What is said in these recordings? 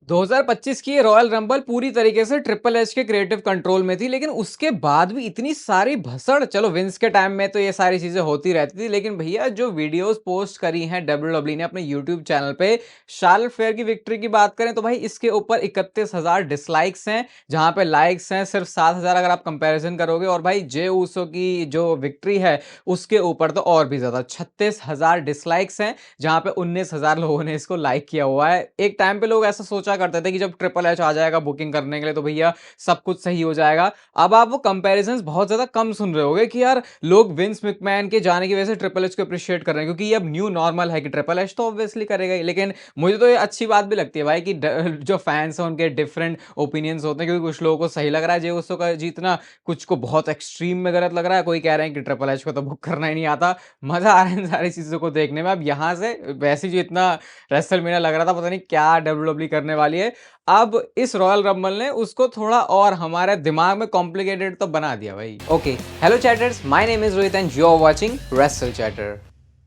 2025 की royal rumble पूरी तरीके से ट्रिपल एच के क्रिएटिव कंट्रोल में थी, लेकिन उसके बाद भी इतनी सारी भसड़। चलो विंस के टाइम में तो ये सारी चीजें होती रहती थी, लेकिन भैया जो वीडियोस पोस्ट करी हैं डब्ल्यूडब्ल्यू ने अपने यूट्यूब चैनल पे शार्लेट फेयर की विक्ट्री की बात करें तो भाई इसके ऊपर 31,000 डिसलाइक्स हैं, जहां पे लाइक्स हैं सिर्फ 7,000 अगर आप कंपैरिजन करोगे। और भाई जे ऊसो की जो विक्ट्री है उसके ऊपर तो और भी ज्यादा 36,000 डिसलाइक्स हैं, जहां पे 19,000 लोगों ने इसको लाइक किया हुआ है। एक टाइम पे लोग ऐसा सोचा करते थे कि जब ट्रिपल एच आ जाएगा बुकिंग करने के लिए तो भैया सब कुछ सही हो जाएगा। अब आप वो कंपैरिजंस बहुत ज्यादा कम सुन रहे होगे कि यार लोग विंस मैकमैन के जाने की वजह से ट्रिपल एच को अप्रिशिएट कर रहे हैं, क्योंकि ये अब न्यू नॉर्मल है कि ट्रिपल एच तो ऑब्वियसली करेगा ही। लेकिन मुझे तो ये अच्छी बात भी लगती है भाई कि जो फैंस हैं उनके डिफरेंट ओपिनियंस होते हैं, क्योंकि कुछ लोगों को सही लग रहा है जे उसो का जीतना, कुछ को बहुत एक्सट्रीम में गलत लग रहा है, कोई कह रहे हैं कि ट्रिपल एच को तो बुक करना ही नहीं आता। मजा आ रहा है इन सारी चीजों को देखने में। अब यहाँ से वैसे जो इतना रेसलमेनिया लग रहा था पता नहीं क्या डब्ल्यूडब्ल्यू करने वाली है, अब इस रॉयल रंबल ने उसको थोड़ा और हमारे दिमाग में कॉम्प्लिकेटेड तो बना दिया भाई। Okay, hello chatters, my name is Rohit and you are watching Wrestle Chatter.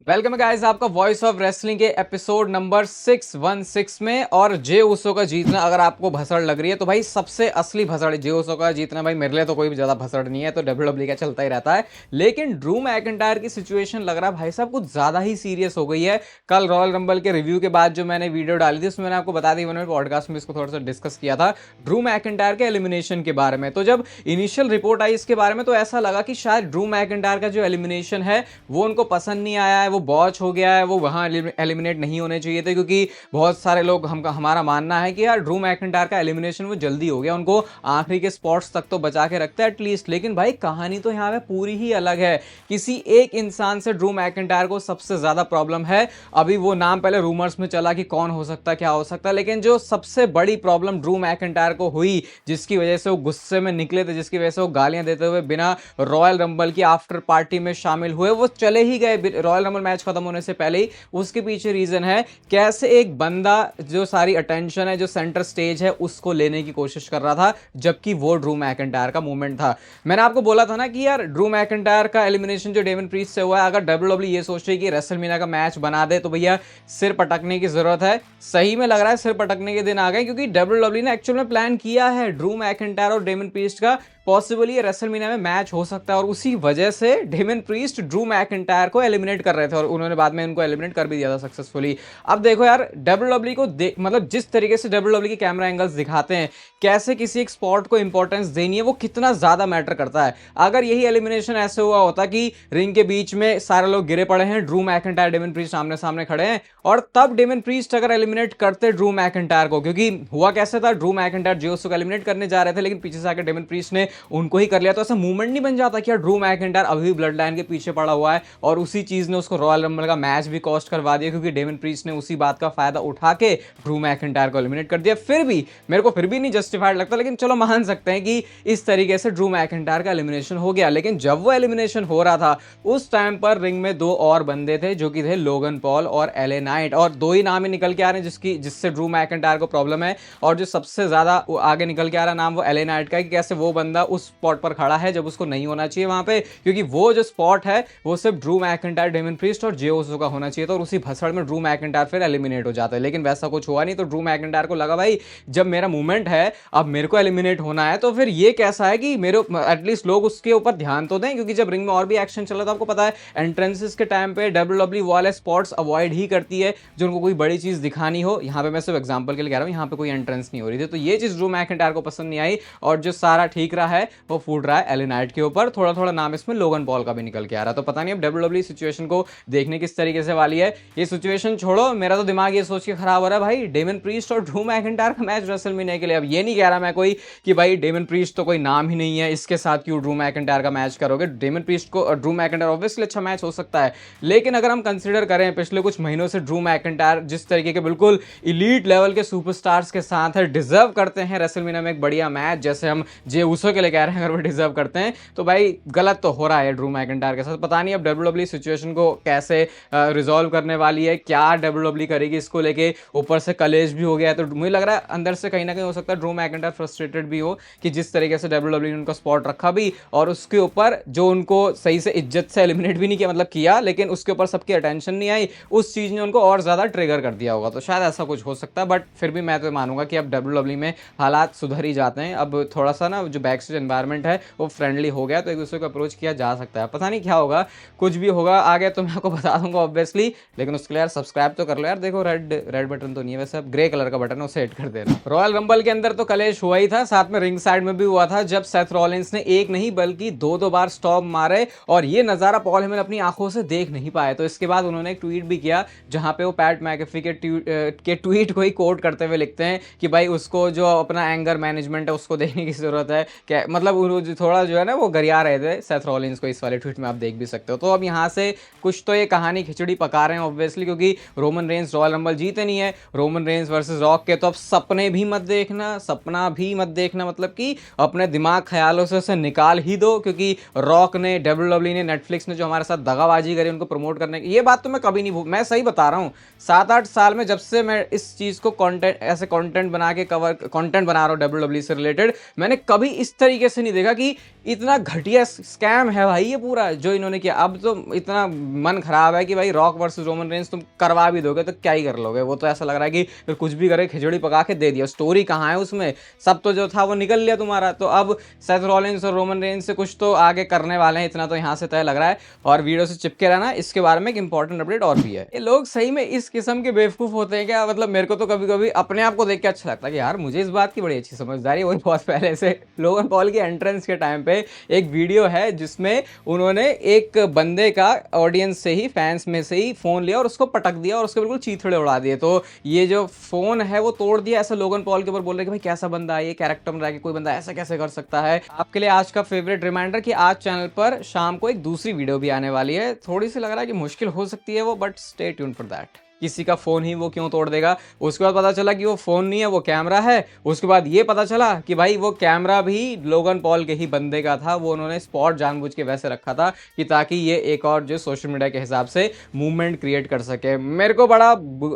Welcome guys आपका वॉइस ऑफ रेसलिंग के एपिसोड नंबर 616 में। और जे उसो का जीतना अगर आपको भसड़ लग रही है तो भाई सबसे असली भसड़ जे उसो का जीतना भाई मेरे लिए तो कोई भी ज्यादा भसड़ नहीं है, तो डब्ल्यूडब्ल्यू का चलता ही रहता है। लेकिन ड्रू मैकिंटायर की सिचुएशन लग रहा है भाई साहब कुछ ज्यादा ही सीरियस हो गई है। कल रॉयल रंबल के रिव्यू के बाद जो मैंने वीडियो डाली थी उसमें मैंने आपको बता दी, मैंने पॉडकास्ट में इसको थोड़ा सा डिस्कस किया था ड्रू मैकिंटायर के एलिमिनेशन के बारे में। तो जब इनिशियल रिपोर्ट आई इसके बारे में तो ऐसा लगा कि शायद ड्रू मैकिंटायर का जो एलिमिनेशन है वो उनको पसंद नहीं आया है, वो बॉच हो गया है, वो वहां एलिमिनेट नहीं होने चाहिए थे। क्योंकि बहुत सारे लोग हमारा मानना है कि यार ड्रू मैकिंटायर का एलिमिनेशन वो जल्दी हो गया, उनको आखिरी के स्पॉट्स तक तो बचा के रखते हैं एटलीस्ट। लेकिन भाई कहानी तो यहाँ पे पूरी ही अलग है। किसी एक इंसान से ड्रू मैकिंटायर को सबसे ज्यादा प्रॉब्लम है। अभी वो नाम पहले रूमर्स में चला कि कौन हो सकता है, क्या हो सकता है, लेकिन जो सबसे बड़ी प्रॉब्लम ड्रू मैकिंटायर को हुई, जिसकी वजह से वो गुस्से में निकले थे, जिसकी वजह से वो गालियां देते हुए बिना रॉयल रंबल की आफ्टर पार्टी में शामिल हुए, वो चले ही गए रॉयल रंबल मैच खत्म होने से पहले ही। उसके पीछे रीजन है कैसे एक बंदा जो सारी अटेंशन है, जो सेंटर स्टेज है, उसको लेने की कोशिश कर रहा था, जबकि वो ड्रू मैकिंटायर का मूवमेंट था। मैंने आपको बोला था ना कि यार ड्रू मैकिंटायर का एलिमिनेशन जो डेमन प्रीस्ट से हुआ है, अगर डब्ल्यूडब्ल्यू ये सोच रही है कि रेसलमेनिया का मैच बना दे तो भैया सिर पटकने की जरूरत है। सही में लग रहा है सिर पटकने के दिन आ गए, क्योंकि डब्ल्यूडब्ल्यू ने एक्चुअल में प्लान किया है ड्रू मैकिंटायर और डेमन प्रीस्ट का पॉसिबली ये रेसलमेनिया में मैच हो सकता है, और उसी वजह से डेमन प्रीस्ट ड्रू मैकिंटायर को एलिमिनेट कर रहे थे और उन्होंने बाद में उनको एलिमिनेट कर भी दिया था सक्सेसफुली। अब देखो यार डब्ल्यूडब्ल्यू को मतलब जिस तरीके से डब्ल्यूडब्ल्यू के कैमरा एंगल्स दिखाते हैं, कैसे किसी एक स्पॉट को इंपॉर्टेंस देनी है, वो कितना ज्यादा मैटर करता है। अगर यही एलिमिनेशन ऐसे हुआ होता कि रिंग के बीच में सारे लोग गिरे पड़े हैं, ड्रू मैकिंटायर डेमन प्रीस्ट सामने सामने खड़े हैं, और तब डेमन प्रीस्ट अगर एलिमिनेट करते ड्रू मैकिंटायर को, क्योंकि हुआ कैसे था, ड्रू मैकिंटायर जे उसो को एलिमिनेट करने जा रहे थे, लेकिन पीछे से आकर डेमन प्रीस्ट ने उनको ही कर लिया, तो ऐसा मूवमेंट नहीं बन जाता कि यार ड्रू मैकिंटायर अभी भी ब्लड लाइन के पीछे पड़ा हुआ है, और उसी चीज ने उसको रॉयल रंबल का मैच भी कॉस्ट करवा दिया, क्योंकि डेमन प्रीस्ट ने उसी बात का फायदा उठा के ड्रू मैकिंटायर को एलिमिनेट कर दिया। फिर भी मेरे को फिर भी नहीं जस्टिफाइड लगता, लेकिन चलो मान सकते हैं कि इस तरीके से ड्रू मैकिंटायर का एलिमिनेशन हो गया। लेकिन जब वो एलिमिनेशन हो रहा था उस टाइम पर रिंग में दो और बंदे थे, जो कि थे लोगन पॉल और एले नाइट, और दो ही नाम ही निकल के आ रहे हैं जिससे ड्रू मैकिंटायर को प्रॉब्लम है। और जो सबसे ज्यादा आगे निकल के आ रहा नाम वो एले नाइट का है, कि कैसे वो बंदा उस स्पॉट पर खड़ा है जब उसको नहीं होना चाहिए वहां पे, क्योंकि वो जो स्पॉट है वो सिर्फ ड्रू मैकिंटायर, डेमन प्रीस्ट और जे उसो का होना चाहिए था, और उसी भसड़ में ड्रू मैकिंटायर फिर एलिमिनेट हो जाता है। लेकिन वैसा कुछ हुआ नहीं, तो ड्रू मैकिंटायर को लगा भाई जब मेरा मूवमेंट है अब मेरे को एलिमिनेट होना है, तो फिर ये कैसा है कि मेरे एटलीस्ट लोग उसके ऊपर ध्यान तो दें, क्योंकि जब रिंग में और भी एक्शन चल रहा था, आपको पता है एंट्रेंसेस के टाइम पे डब्ल्यूडब्ल्यू वाले स्पॉट्स अवॉइड ही करती है जो उनको कोई बड़ी चीज दिखानी हो। यहाँ पे मैं सिर्फ एग्जांपल के लिए कह रहा हूँ, यहाँ पे कोई एंट्रेंस नहीं हो रही थी, तो ये चीज ड्रू मैकिंटायर को पसंद नहीं आई, और जो सारा ठीक रहा है वो फूट रहा है एले नाइट के ऊपर। थोड़ा थोड़ा नाम इसमें लोगन पॉल का भी निकल के आ रहा है, तो पता नहीं अब डब्ल्यूडब्ल्यू सिचुएशन को देखने किस तरीके से वाली है। ये सिचुएशन छोड़ो, मेरा तो दिमाग ये सोच के खराब हो रहा है भाई, डेमन प्रीस्ट और ड्रू मैकिंटायर का मैच रेसलमेनिया के लिए। अब ये नहीं कह रहा मैं कोई कि भाई डेमन प्रीस्ट तो कोई नाम ही नहीं है, इसके साथ क्यों ड्रू मैकिंटायर का मैच करोगे। डेमन प्रीस्ट को ड्रू मैकिंटायर ऑब्वियसली अच्छा मैच हो सकता है, लेकिन अगर हम कंसीडर करें पिछले कुछ महीनों से ड्रू मैकिंटायर जिस तरीके के बिल्कुल इलीट लेवल के सुपरस्टार्स के साथ है, डिजर्व करते हैं रेसलमेनिया में एक बढ़िया मैच, जैसे हम जे उसो के लिए कह रहे हैं अगर वो डिजर्व करते हैं, तो भाई गलत तो हो रहा है ड्रू मैकिंटायर के साथ। पता नहीं अब डब्ल्यूडब्ल्यू सिचुएशन को कैसे रिजॉल्व करने वाली है, क्या डब्ल्यूडब्ल्यूई करेगी इसको लेके। ऊपर से कलेश भी हो गया है, तो मुझे लग रहा है अंदर से कहीं ना कहीं हो सकता है ड्रू मैकिंटायर फ्रस्ट्रेटेड भी हो कि जिस तरीके से डब्ल्यूडब्ल्यूई ने उनका स्पॉट रखा भी, और उसके ऊपर जो उनको सही से इज्जत से एलिमिनेट भी नहीं किया, मतलब किया लेकिन उसके ऊपर सबकी अटेंशन नहीं आई, उस चीज ने उनको और ज्यादा ट्रिगर कर दिया होगा। तो शायद ऐसा कुछ हो सकता है, बट फिर भी मैं तो मानूंगा कि अब डब्ल्यूडब्ल्यूई में हालात सुधर ही जाते हैं। अब थोड़ा सा ना जो बैक स्टेज एनवायरमेंट है वो फ्रेंडली हो गया, तो एक दूसरे को अप्रोच किया जा सकता है। पता नहीं क्या होगा, कुछ भी होगा आगे तो मैं आपको बता दूंगा ऑब्वियसली, लेकिन उसके लिए यार सब्सक्राइब तो कर लो यार। देखो रेड बटन तो नहीं है वैसे, अब ग्रे कलर का बटन है, उसे हिट कर देना। रॉयल रंबल के अंदर तो कलेश हुआ ही था, साथ में रिंग साइड में भी हुआ था, जब सेथ रॉलिंस ने एक नहीं बल्कि दो बार स्टॉप मारे, और ये नजारा पॉल हेमन अपनी आंखों से देख नहीं पाए। तो इसके बाद उन्होंने एक ट्वीट भी किया जहां पे वो पैट मैकेफी के ट्वीट को ही कोट करते हुए लिखते हैं कि भाई उसको जो अपना एंगर मैनेजमेंट है उसको देखने की जरूरत है। क्या मतलब थोड़ा जो है ना वो गरिया रहे थे सेथ रॉलिंस को, इस वाले ट्वीट में आप देख भी सकते हो। तो अब यहाँ से कुछ तो ये कहानी खिचड़ी पका रहे हैं ऑब्वियसली, क्योंकि रोमन रेंस रॉयल रंबल जीते नहीं है। रोमन रेंस वर्सेस रॉक के तो अब सपने भी मत देखना, सपना भी मत देखना, मतलब कि अपने दिमाग ख्यालों से उसे निकाल ही दो, क्योंकि रॉक ने, डब्ल्यूडब्ल्यूई ने, नेटफ्लिक्स ने जो हमारे साथ दगाबाजी करी उनको प्रमोट करने की, ये बात तो मैं कभी नहीं मैं सही बता रहा हूँ, 7-8 साल में जब से मैं इस चीज को कंटेंट ऐसे कंटेंट बना के कवर कंटेंट बना रहा हूँ डब्ल्यूडब्ल्यूई से रिलेटेड, मैंने कभी इस तरीके से नहीं देखा कि इतना घटिया स्कैम है भाई ये पूरा जो इन्होंने किया। अब तो इतना मन खराब है कि भाई रॉक वर्सेस रोमन रेंस तुम करवा भी दोगे तो क्या ही कर लोगे, वो तो ऐसा लग रहा है कि फिर कुछ भी करे खिचड़ी पका के दे दिया। स्टोरी कहाँ है उसमें, सब तो जो था वो निकल लिया तुम्हारा। तो अब सेथ रॉलिंस और रोमन रेंस से कुछ तो आगे करने वाले हैं, इतना तो यहाँ से तय लग रहा है। और वीडियो से चिपके रहना, इसके बारे में एक इंपॉर्टेंट अपडेट और भी है। ये लोग सही में इस किस्म के बेवकूफ होते हैं क्या? मतलब मेरे को तो कभी कभी अपने आप को देख के अच्छा लगता है कि यार मुझे इस बात की बड़ी अच्छी समझदारी है। वही बहुत पहले से लोगन पॉल की एंट्रेंस के टाइम पे एक वीडियो है जिसमें उन्होंने एक बंदे का ऑडियंस से ही, फैंस में से ही फोन लिया और उसको पटक दिया और उसके बिल्कुल चीथड़े उड़ा दिए। तो ये जो फोन है वो तोड़ दिया, ऐसा लोगन पॉल के ऊपर बोल रहे कि भाई कैसा बंदा है ये, कैरेक्टर में रह के कोई बंदा ऐसा कैसे कर सकता है। आपके लिए आज का फेवरेट रिमाइंडर कि आज चैनल पर शाम को एक दूसरी वीडियो भी आने वाली है। थोड़ी सी लग रहा है कि मुश्किल हो सकती है वो, but stay tuned for that. किसी का फोन ही वो क्यों तोड़ देगा। उसके बाद पता चला कि वो फोन नहीं है, वो कैमरा है। उसके बाद ये पता चला कि भाई वो कैमरा भी लोगन पॉल के ही बंदे का था, वो उन्होंने स्पॉट जानबूझ के वैसे रखा था कि ताकि ये एक और जो सोशल मीडिया के हिसाब से मूवमेंट क्रिएट कर सके। मेरे को बड़ा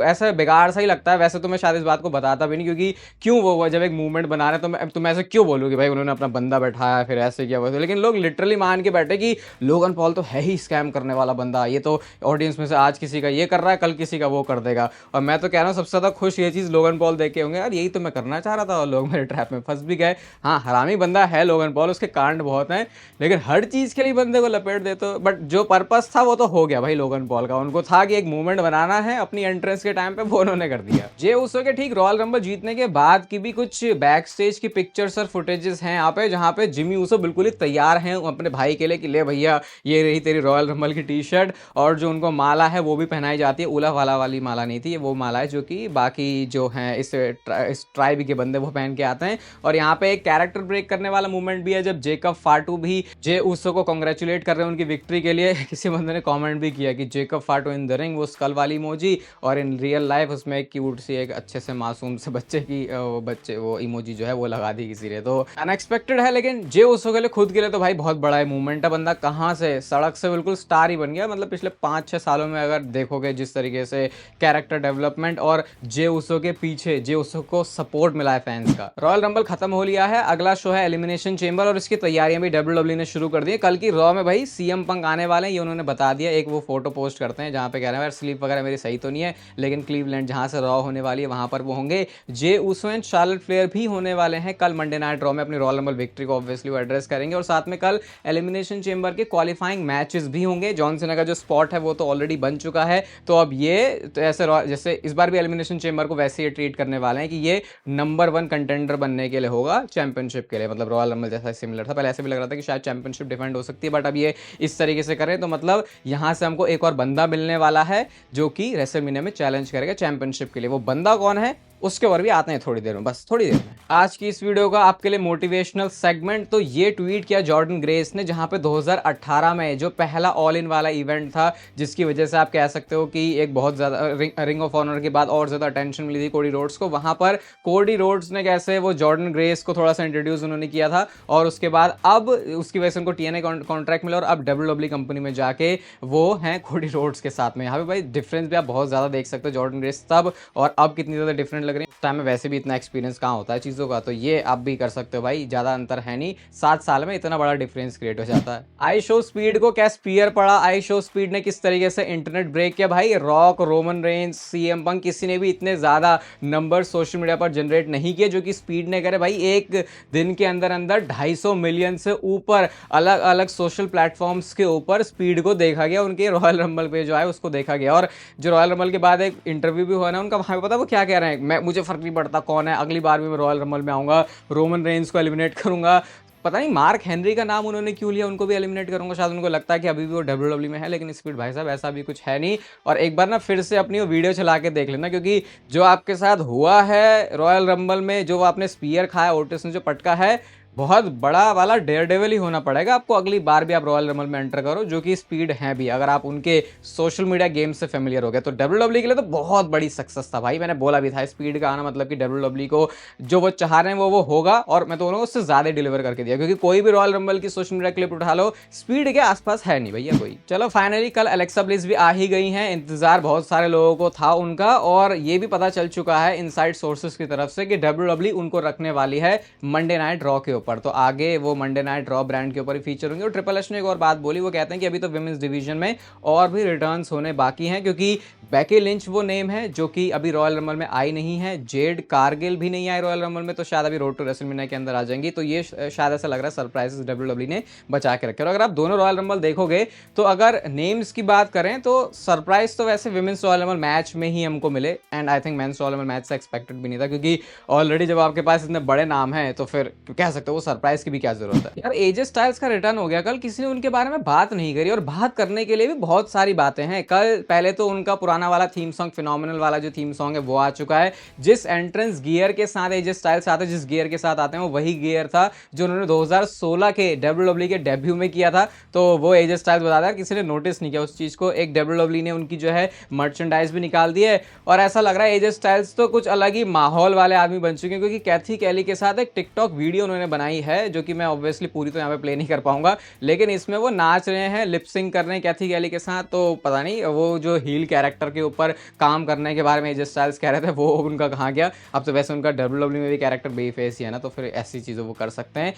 ऐसा बेकार सा ही लगता है। वैसे तो मैं शायद इस बात को बताता भी नहीं, क्योंकि क्यों वो जब एक मूवमेंट बना रहे तो मैं ऐसे क्यों बोलूँ कि भाई उन्होंने अपना बंदा बैठाया फिर ऐसे किया वैसे। लेकिन लोग लिटरली मान के बैठे कि लोगन पॉल तो है ही स्कैम करने वाला बंदा, ये तो ऑडियंस में से आज किसी का ये कर रहा है कल किसी का वो कर देगा। और मैं तो कह रहा हूँ सबसे ज्यादा खुश ये चीज लोगन पॉल देख के होंगे, यार यही तो मैं करना चाह रहा था और लोग मेरे ट्रैप में फंस भी गए। हाँ हरामी बंदा है लोगन पॉल, उसके कांड बहुत हैं, लेकिन हर चीज के लिए बंदे को लपेट दे तो, बट जो पर्पस था वो तो हो गया भाई लोगन पॉल का। उनको था कि एक मूवमेंट बनाना है अपनी एंट्रेंस के टाइम पे, वो उन्होंने कर दिया। जे उसो के ठीक रॉयल रंबल जीतने के बाद की भी कुछ बैक स्टेज की पिक्चर्स और फुटेजेस हैं यहाँ पे, जहाँ पे जिमी उसो बिल्कुल ही तैयार हैं अपने भाई के लिए कि ले भैया ये रही तेरी रॉयल रंबल की टी शर्ट, और जो उनको माला है वो भी पहनाई जाती है। उला वाली माला नहीं थी, वो माला है जो कि बाकी जो हैं इस ट्राइब के बंदे वो पहन के आते हैं। और यहाँ पे एक कैरेक्टर ब्रेक करने वाला मूवमेंट भी है, जब जेकब फाटू भी जे उसो को कांग्रेचुलेट कर रहे हैं उनकी विक्ट्री के लिए। किसी बंदे ने कमेंट भी किया कि जेकब फाटू इन द रिंग, वो स्कल वाली इमोजी, और इन रियल लाइफ उसमें एक क्यूट सी एक अच्छे से मासूम से बच्चे की वो इमोजी जो है वो लगा दी किसी ने। तो अनएक्सपेक्टेड है, लेकिन जे उसो के लिए खुद के लिए तो भाई बहुत बड़ा मूवमेंट है। बंदा कहाँ से सड़क से बिल्कुल स्टार ही बन गया। मतलब पिछले 5-6 सालों में अगर देखोगे जिस तरीके से कैरेक्टर डेवलपमेंट और जे उसो के पीछे जे उसो को सपोर्ट मिला है फैंस का। रॉयल रंबल खत्म हो लिया है, अगला शो है एलिमिनेशन चेंबर, और इसकी तैयारियां भी डब्ल्यूडब्ल्यूई ने शुरू कर दी है। कल की रॉ में भाई सीएम पंक आने वाले हैं, ये उन्होंने बता दिया। एक वो फोटो पोस्ट करते हैं जहां पे कह रहे हैं यार स्लीप वगैरह मेरी सही तो नहीं है, लेकिन क्लीवलैंड जहां से रॉ होने वाली है वहां पर वो होंगे। जे उसो एंड शार्लेट फ्लेयर भी होने वाले हैं कल मंडे नाइट रॉ में, अपनी रॉयल रंबल विक्ट्री को ऑब्वियसली वो एड्रेस करेंगे। और साथ में कल एलिमिनेशन चेंबर के क्वालिफाइंग मैचेस भी होंगे। जॉन सीना का जो स्पॉट है वो तो ऑलरेडी बन चुका है, तो अब ये तो ऐसे जैसे इस बार भी एलिमिनेशन चेंबर को वैसे ही ट्रीट करने वाले हैं कि ये नंबर 1 कंटेंडर बनने के लिए होगा चैंपियनशिप के लिए। मतलब रॉयल रंबल जैसा सिमिलर था, पहले ऐसे भी लग रहा था कि शायद चैंपियनशिप डिफेंड हो सकती है, बट अब ये इस तरीके से करें तो मतलब यहां से हमको एक और बंदा मिलने वाला है जो कि रेसलमेनिया में चैलेंज करेगा चैंपियनशिप के लिए। वो बंदा कौन है उसके ऊपर भी आते हैं थोड़ी देर में, बस थोड़ी देर में। आज की इस वीडियो का आपके लिए मोटिवेशनल सेगमेंट, तो ये ट्वीट किया जॉर्डन ग्रेस ने, जहां पे 2018 में जो पहला ऑल इन वाला इवेंट था, जिसकी वजह से आप कह सकते हो कि एक बहुत ज्यादा रिंग ऑफ ऑनर के बाद और ज्यादा अटेंशन मिली थी कोडी रोड्स को। वहां पर कोडी रोड्स ने कैसे वो जॉर्डन ग्रेस को थोड़ा सा इंट्रोड्यूस उन्होंने किया था, और उसके बाद अब उसकी वजह से उनको टीएनए कॉन्ट्रैक्ट मिला, और अब डब्ल्यूडब्ल्यू कंपनी में जाके वो हैं कोडी रोड्स के साथ में। यहाँ पे भाई डिफरेंस भी आप बहुत ज्यादा देख सकते हो, जॉर्डन ग्रेस तब और अब कितनी ज्यादा डिफरेंट लग रही है। टाइम में वैसे भी इतना एक्सपीरियंस कहाँ होता है चीज़ों का, तो ये आप भी कर सकते हो भाई, ज़्यादा अंतर है नहीं, 7 साल में इतना बड़ा डिफरेंस क्रिएट हो जाता है। आई शो स्पीड को क्या स्पीयर पड़ा, आई शो स्पीड ने किस तरीके से इंटरनेट ब्रेक किया भाई। Rock, Roman Reigns, CM Punk, किसी ने भी इतने ज़्यादा नंबर सोशल मीडिया पर जनरेट नहीं किए जो कि स्पीड ने करे भाई। एक दिन के अंदर अंदर 250 मिलियन से ऊपर अलग अलग सोशल प्लेटफॉर्म्स के ऊपर स्पीड को देखा गया, उनके रॉयल रंबल पे जो है उसको देखा गया। और जो रॉयल रंबल के बाद एक इंटरव्यू भी हुआ ना उनका, वहाँ पे पता वो क्या कह रहे हैं, मुझे फर्क नहीं पड़ता कौन है, अगली बार भी मैं रॉयल रंबल में आऊंगा, रोमन रेंज को एलिमिनेट करूंगा। पता नहीं मार्क हेनरी का नाम उन्होंने क्यों लिया, उनको भी एलिमिनेट करूंगा, शायद उनको लगता है कि अभी भी वो डब्ल्यूडब्ल्यू में है, लेकिन स्पीड भाई साहब ऐसा भी कुछ है नहीं। और एक बार ना फिर से अपनी वो वीडियो चला के देख लेना, क्योंकि जो आपके साथ हुआ है रॉयल रंबल में, जो आपने स्पीयर खाया, ओटिस ने जो पटका है, बहुत बड़ा वाला डेयर डेविल ही होना पड़ेगा आपको अगली बार भी आप रॉयल रंबल में एंटर करो, जो कि स्पीड है भी, अगर आप उनके सोशल मीडिया गेम से फेमिलियर हो गए। तो डब्ल्यूडब्ल्यू के लिए तो बहुत बड़ी सक्सेस था भाई, मैंने बोला भी था स्पीड का आना मतलब कि डब्ल्यूडब्ल्यू को जो वो चाह रहे हैं वो होगा, और मैं तो बोलूँगा उससे ज्यादा डिलीवर करके दिया, क्योंकि कोई भी रॉयल रंबल की सोशल मीडिया क्लिप उठा लो, स्पीड के आसपास है नहीं भैया कोई। चलो फाइनली कल एलेक्सा ब्लिस भी आ ही गई हैं, इंतजार बहुत सारे लोगों को था उनका, और ये भी पता चल चुका है इनसाइड सोर्सेज की तरफ से कि डब्ल्यूडब्ल्यू उनको रखने वाली है मंडे नाइट रॉ के ऊपर। तो आगे वो मंडे नाइट रॉ ब्रांड के ऊपर ही फीचर होंगे। और ट्रिपल एच ने एक और बात बोली, वो कहते हैं कि अभी तो विमेंस डिवीजन में और भी रिटर्न्स होने बाकी हैं, क्योंकि बेकी लिंच वो नेम है जो कि अभी रॉयल रंबल में आई नहीं है, जेड कारगिल भी नहीं आई रॉयल रंबल में, तो शायद अभी रोड टू रेसलमेनिया के अंदर आ जाएंगी। तो ये शायद ऐसा लग रहा है सरप्राइजेस डब्ल्यूडब्ल्यू ने बचा के रखे। और अगर आप दोनों रॉयल रंबल देखोगे तो अगर नेम्स की बात करें तो सरप्राइज तो वैसे विमेंस रॉयल रंबल मैच में ही हमको मिले, and I think men's Royal Rumble match से एक्सपेक्टेड भी नहीं था, क्योंकि ऑलरेडी जब आपके पास इतने बड़े नाम हैं तो फिर कह सकते हो वो सरप्राइज की भी क्या जरूरत है। यार एजे स्टाइल्स का रिटर्न हो गया कल, किसी ने उनके बारे में बात नहीं करी, और बात करने के लिए भी बहुत सारी बातें हैं। कल पहले तो उनका पुराना वाला थीम सॉन्ग, फिनोमिनल वाला जो थीम सॉन्ग है वो आ चुका है, जिस एंट्रेंस गियर के साथ एजे स्टाइल्स आते हैं, जिस गियर के साथ आते हैं वो वही गियर था जो उन्होंने 2016 के डब्ल्यूडब्ल्यू के डेब्यू में किया था। तो वो एजे स्टाइल्स बताया, किसी ने नोटिस नहीं किया उस चीज को। एक डब्ल्यूडब्ल्यू ने उनकी जो है मर्चेंडाइज भी निकाल दी है, और ऐसा लग रहा है एजे स्टाइल्स तो कुछ अलग ही माहौल वाले आदमी बन चुके हैं, क्योंकि कैथी कैली के साथ एक टिकटॉक वीडियो उन्होंने बनाई है, जो कि मैं ऑब्वियसली पूरी तो यहाँ पे प्ले नहीं कर पाऊंगा, लेकिन इसमें वो नाच रहे हैं, लिपसिंग कर रहे हैं कैथी कैली के साथ। तो पता नहीं वो जो हील कैरेक्टर के ऊपर काम करने के बारे में एजे स्टाइल्स कह रहे थे वो उनका कहाँ गया। अब तो वैसे उनका डब्ल्यूडब्ल्यू में भी कैरेक्टर बेफेस ही है ना, तो फिर ऐसी चीज़ों वो कर सकते हैं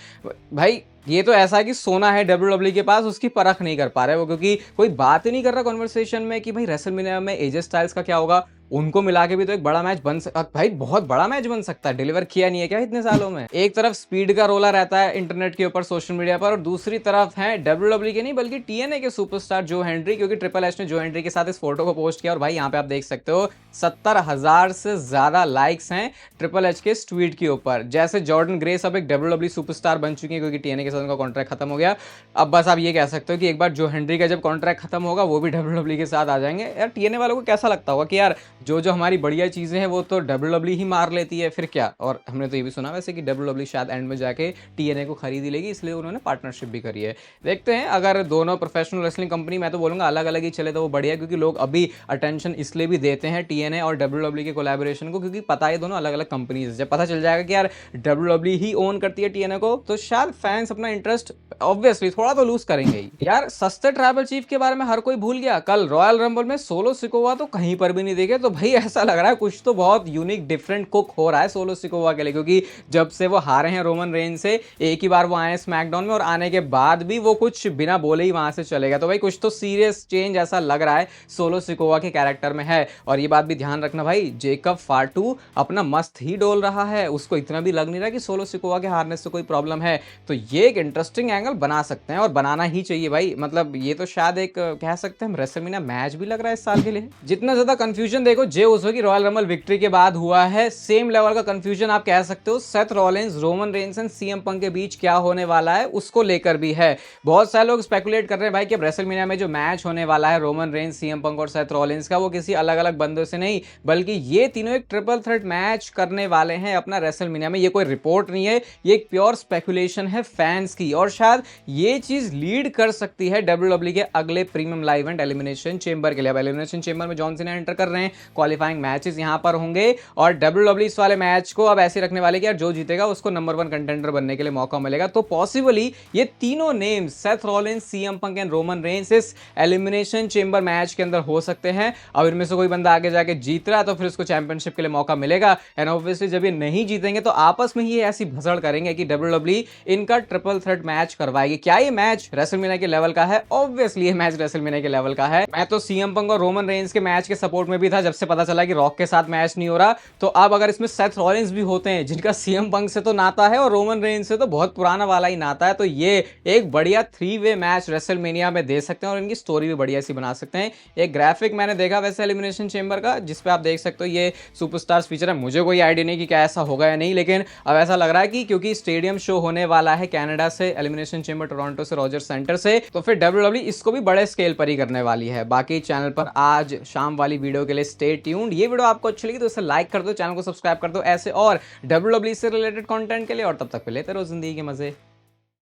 भाई। ये तो ऐसा है कि सोना है डब्ल्यूडब्ल्यू के पास, उसकी परख नहीं कर पा रहे वो, क्योंकि कोई बात ही नहीं कर रहा कॉन्वर्सेशन में कि भाई रेसलमेनिया में एजे स्टाइल्स का क्या होगा। उनको मिला के भी तो एक बड़ा मैच बन सकता भाई, बहुत बड़ा मैच बन सकता है। डिलीवर किया नहीं है क्या इतने सालों में। एक तरफ स्पीड का रोला रहता है इंटरनेट के ऊपर, सोशल मीडिया पर, और दूसरी तरफ है डब्ल्यूडब्ल्यू के नहीं बल्कि टीएनए के सुपरस्टार जो हेनरी, क्योंकि ट्रिपल एच ने जो हेनरी के साथ इस फोटो को पोस्ट किया, और भाई यहाँ पे आप देख सकते हो 70,000 से ज्यादा लाइक्स हैं ट्रिपल एच के इस ट्वीट के ऊपर। जैसे जॉर्डन ग्रेस अब एक डब्ल्यूडब्ल्यू सुपरस्टार बन चुकी है, क्योंकि टीएनए के साथ उनका कॉन्ट्रैक्ट खत्म हो गया। अब बस आप ये कह सकते हो कि एक बार जो हेनरी का जब कॉन्ट्रैक्ट खत्म होगा वो भी डब्ल्यूडब्ल्यू के साथ आ जाएंगे। यार टीएनए वालों को कैसा लगता होगा कि यार जो हमारी बढ़िया चीजें हैं वो तो डब्ल्यूडब्ल्यू ही मार लेती है, फिर क्या। और हमने तो ये भी सुना वैसे कि डब्ल्यूडब्ल्यू शायद एंड में जाके टीएनए को खरीद ही लेगी, इसलिए उन्होंने पार्टनरशिप भी करी है। देखते हैं, अगर दोनों प्रोफेशनल रेसलिंग कंपनी, मैं तो बोलूंगा अलग अलग ही चले तो वो बढ़िया, क्योंकि लोग अभी अटेंशन इसलिए भी देते हैं टीएनए और डब्ल्यूडब्ल्यू के कोलैबोरेशन को, क्योंकि पता है दोनों अलग अलग कंपनीज। जब पता चल जाएगा कि यार डब्ल्यूडब्ल्यू ही ओन करती है टीएनए को, तो शायद फैंस अपना इंटरेस्ट ऑब्वियसली थोड़ा तो लूज करेंगे ही। यार सस्ते ट्राइबल चीफ के बारे में हर कोई भूल गया, कल रॉयल रंबल में सोलो सिकोवा तो कहीं पर भी नहीं देखे। तो भाई ऐसा लग रहा है कुछ तो बहुत यूनिक डिफरेंट कुक हो रहा है सोलो सिकोवा के लिए, क्योंकि जब से वो हारे हैं रोमन रेंज से, एक ही बार वो आए स्मैकडाउन में, और आने के बाद भी वो कुछ बिना बोले ही वहां से चले गए। तो भाई कुछ तो सीरियस चेंज ऐसा लग रहा है सोलो सिकोवा के कैरेक्टर में है। और ये बात भी ध्यान रखना भाई, जेकब फाटू अपना मस्त ही डोल रहा है, उसको इतना भी लग नहीं रहा कि सोलो सिकोवा के हारने से कोई प्रॉब्लम है। तो ये एक इंटरेस्टिंग एंगल बना सकते हैं, और बनाना ही चाहिए भाई। मतलब ये तो शायद एक कह सकते हैं रेसलमेनिया मैच भी लग रहा है इस साल के लिए। जितना ज्यादा कंफ्यूजन देखो देखो जे उसो की रॉयल रंबल विक्ट्री के बाद हुआ है सेम लेवल का कंफ्यूजन आप कह सकते हो Seth Rollins, Roman Reigns and CM Punk के बीच क्या होने वाला है उसको लेकर भी है। बहुत सारे लोग स्पेकुलेट कर रहे हैं भाई कि रेसलमेनिया में जो मैच होने वाला है रोमन रेंस, सीएम पंक और सेथ रॉलिंस का, वो किसी अलग अलग बंदों से नहीं बल्कि ये तीनों एक ट्रिपल थ्रेट मैच करने वाले हैं अपना रेसलमेनिया में। ये कोई रिपोर्ट नहीं है, ये एक प्योर स्पेकुलेशन है फैंस की, और शायद ये चीज लीड कर सकती है डब्ल्यूडब्ल्यू के अगले premium live event elimination chamber के लिए। अब एलिमिनेशन चेंबर में जॉन सीना एंटर कर रहे हैं, क्वालिफाइंग मैचेस यहां पर होंगे और डब्ल्यूडब्ल्यू इस वाले मैच को अब ऐसे रखने वाले कि यार जो जीतेगा उसको नंबर 1 कंटेंडर बनने के लिए मौका मिलेगा। तो पॉसिबली ये तीनों names Seth Rollins, CM Punk and Roman Reigns इस एलिमिनेशन चेंबर मैच के अंदर हो सकते हैं। अब इनमें से कोई बंदा आगे जाके जीत रहा है तो फिर उसको चैंपियनशिप के लिए मौका मिलेगा, एंड ऑब्वियसली जब ये नहीं जीतेंगे तो आपस में ही ऐसी भसड़ करेंगे कि डब्ल्यूडब्ल्यू इनका ट्रिपल थ्रेट मैच करवाएगी। क्या ये मैच रेसलमेनिया के लेवल का है? ऑब्वियसली ये मैच रेसलमेनिया के लेवल का है। मैं तो सीएम पंक और रोमन रेंस के मैच के सपोर्ट में भी था जब से पता चला कि रॉक के साथ मैच नहीं हो रहा। तो अब अगर इसमें सेथ रॉलिंस भी होते हैं जिनका सीएम पंक से तो नाता है और रोमन रेंस से तो बहुत पुराना वाला ही नाता है, तो ये एक बढ़िया 3-वे मैच रेसलमेनिया में दे सकते हैं और इनकी स्टोरी भी बढ़िया सी बना सकते हैं। एक ग्राफिक मैंने देखा वैसे एलिमिनेशन चेंबर का जिसपे आप देख सकते हो ये सुपरस्टार्स फीचर है। मुझे कोई आइडिया नहीं कि क्या ऐसा होगा या नहीं, लेकिन अब ऐसा लग रहा है कि क्योंकि स्टेडियम शो होने वाला है कनाडा से, एलिमिनेशन चेंबर टोरंटो से, रॉजर सेंटर से, तो फिर डब्ल्यूडब्ल्यू इसको भी बड़े स्केल पर ही करने वाली है। बाकी चैनल पर आज शाम वाली वीडियो के लिए स्टे ट्यून्ड। ये वीडियो आपको अच्छी लगी तो इसे लाइक कर दो, चैनल को सब्सक्राइब कर दो ऐसे और डब्ल्यूडब्ल्यू से रिलेटेड कंटेंट के लिए, और तब तक पे लेते रहो जिंदगी के मजे।